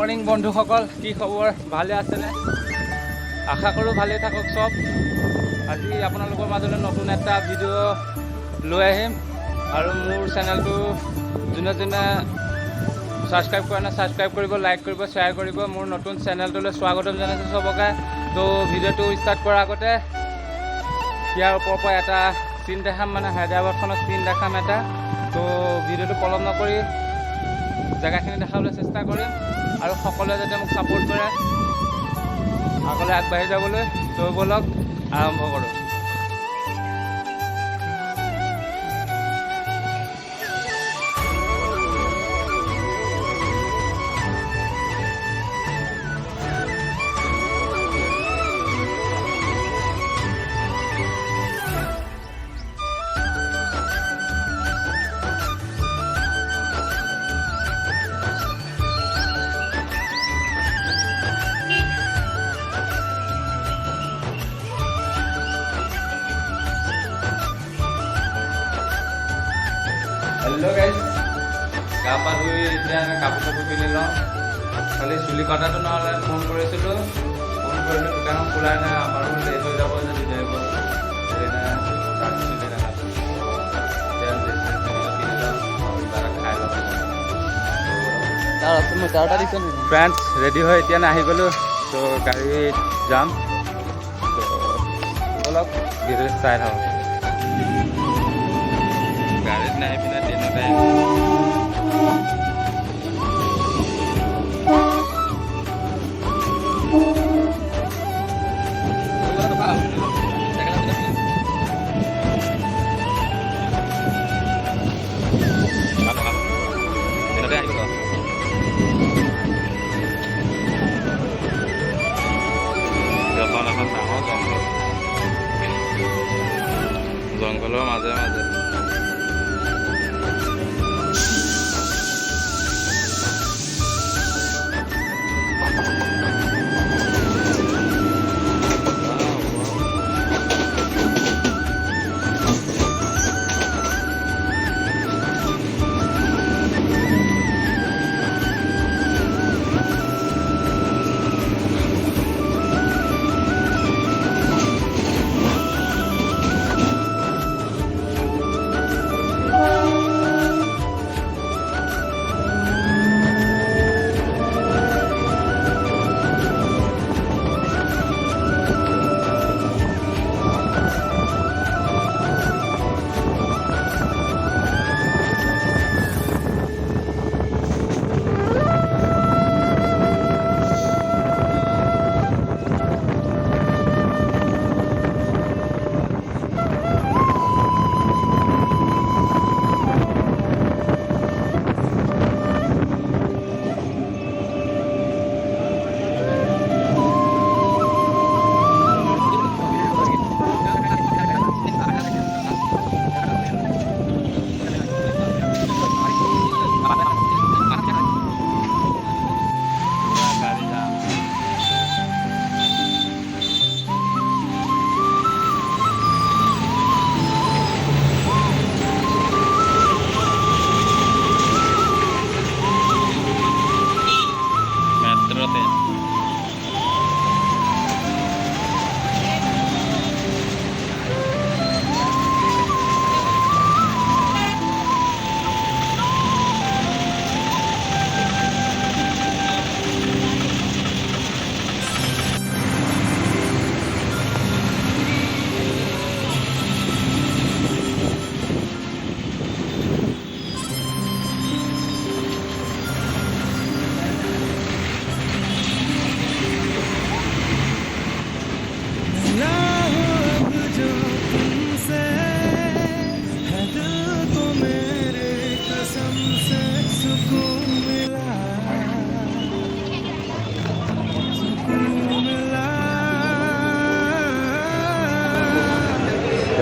Morning বন্ধুসকল, কি খবৰ? ভালে আছেনে? আশা কৰোঁ ভালেই থাকক চব। আজি আপোনালোকৰ মাজলৈ নতুন এটা ভিডিঅ' লৈ আহিম আৰু মোৰ চেনেলটো যোনে যোনে ছাবস্ক্ৰাইব কৰা নাই ছাবস্ক্ৰাইব কৰিব, লাইক কৰিব, শ্বেয়াৰ কৰিব। মোৰ নতুন চেনেলটোলৈ স্বাগতম জনাইছোঁ চবকে। তো ভিডিঅ'টো ষ্টাৰ্ট কৰাৰ আগতে ইয়াৰ ওপৰৰ পৰা এটা চিন দেখাম, মানে হায়দৰাবাদখনৰ চিন দেখাম এটা। তো ভিডিঅ'টো পলম নকৰি জেগাখিনি দেখাবলৈ চেষ্টা কৰিম আৰু সকলোৱে যাতে মোক ছাপোৰ্ট কৰে আগলৈ আগবাঢ়ি যাবলৈ। তো ব'লক আৰম্ভ কৰোঁ। হেল্ল' গাইজ, গা পা ধুই এতিয়া আমি কাপোৰ চাপোৰ পিন্ধি লওঁ। খালি চুলি কটাটো নহ'লে ফোন কৰিছিলোঁ, ফোন কৰিলোঁ দোকানত খোলাই নাই, আমাৰো লেট হৈ যাব যে দিলে ফ্ৰেণ্ডছ ৰেডি হৈ এতিয়া আহি গ'লোঁ। তো গাড়ীত যাম, তো অলপ ভিডিঅ' চাই থাকক। গাড়ীত নাহি পিনে দিনতে জংঘলৰ মাজে মাজে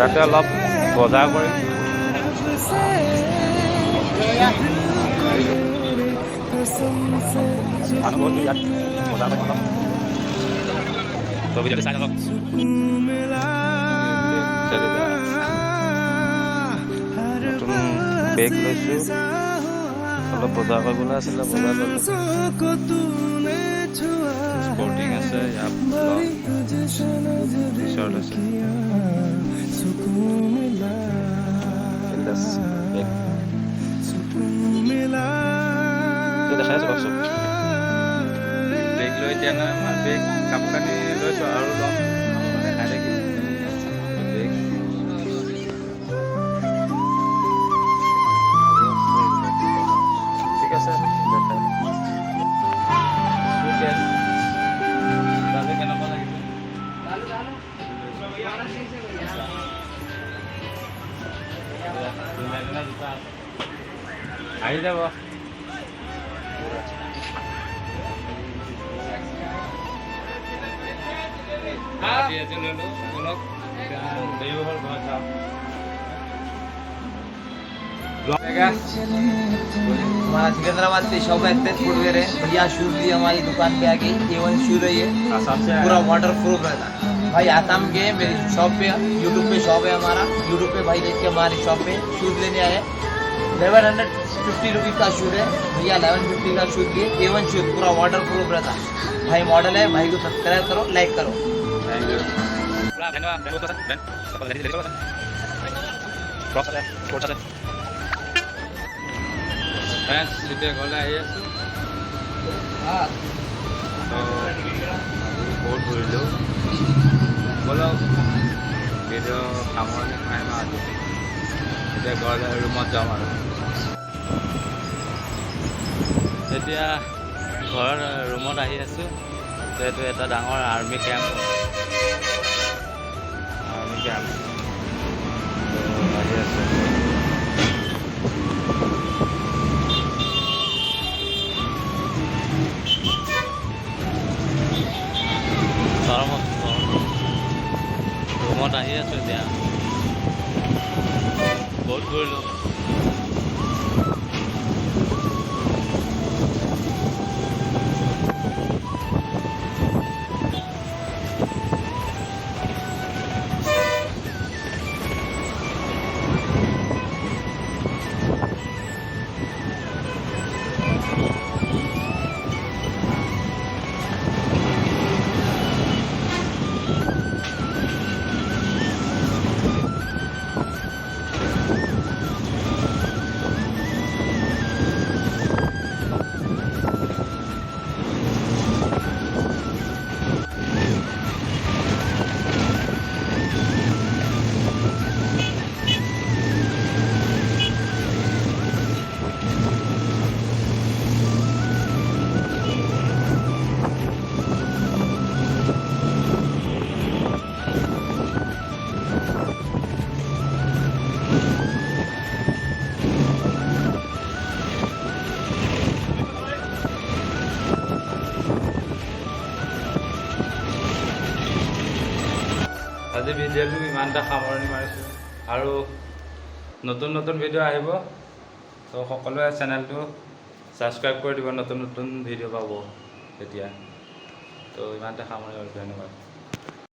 ইয়াতে অলপ বজাৰ কৰিম। বেগ লৈছোঁ, অলপ বজাৰ কৰিবলৈ আছিলে, বজাৰ ভিতৰত আছে দেখাই আছো চব বেগ লৈ দিয়া নাই মই বেগ কাপোৰ কানি লৈছোঁ আৰু ল'ম দেখাই থাকিম বেগ ঠিক আছে তাতে কেনেকুৱা লাগিছে আহি যাব আজি ল'লো অলপ দেৰি হ'ল ঘৰত যাওঁ हमारा सिकंदराबाद से शॉप है तेज फुटवेयर है भैया शूज भी हमारी दुकान पे आ गई A1 शूज है ये आसाम से पूरा वाटर प्रूफ रहता है भाई आसाम के मेरी शॉप पे यूट्यूब पे शॉप है हमारा यूट्यूब पे भाई देख के हमारी शॉप पे शूज लेने आए 1150 रुपीज़ का शूज है भैया 1150 का शूज लिए A1 शूज पूरा वाटर प्रूफ रहता है भाई मॉडल है भाई को सब्सक्राइब करो लाइक करो थैंक यू ফ্ৰেণ্ডছ এতিয়া ঘৰলৈ আহি আছোঁ বহুত ঘূৰিলোঁ ব'লক ভিডিঅ' সামৰণি খাই ন আজি এতিয়া ঘৰলৈ ৰুমত যাম আৰু এতিয়া ঘৰৰ ৰুমত আহি আছোঁ এইটো এটা ডাঙৰ আৰ্মি কেম্প আহি আছোঁ ৰুমত আহি আছোঁ এতিয়া বহুত ঘূৰিলোঁ আজি ভিডিঅ'টো ইমানটা সামৰণি মাৰিছোঁ আৰু নতুন নতুন ভিডিঅ' আহিব তো সকলোৱে চেনেলটো ছাবস্ক্ৰাইব কৰি দিব নতুন নতুন ভিডিঅ' পাব তেতিয়া তো ইমানটা সামৰণি মাৰিছোঁ ধন্যবাদ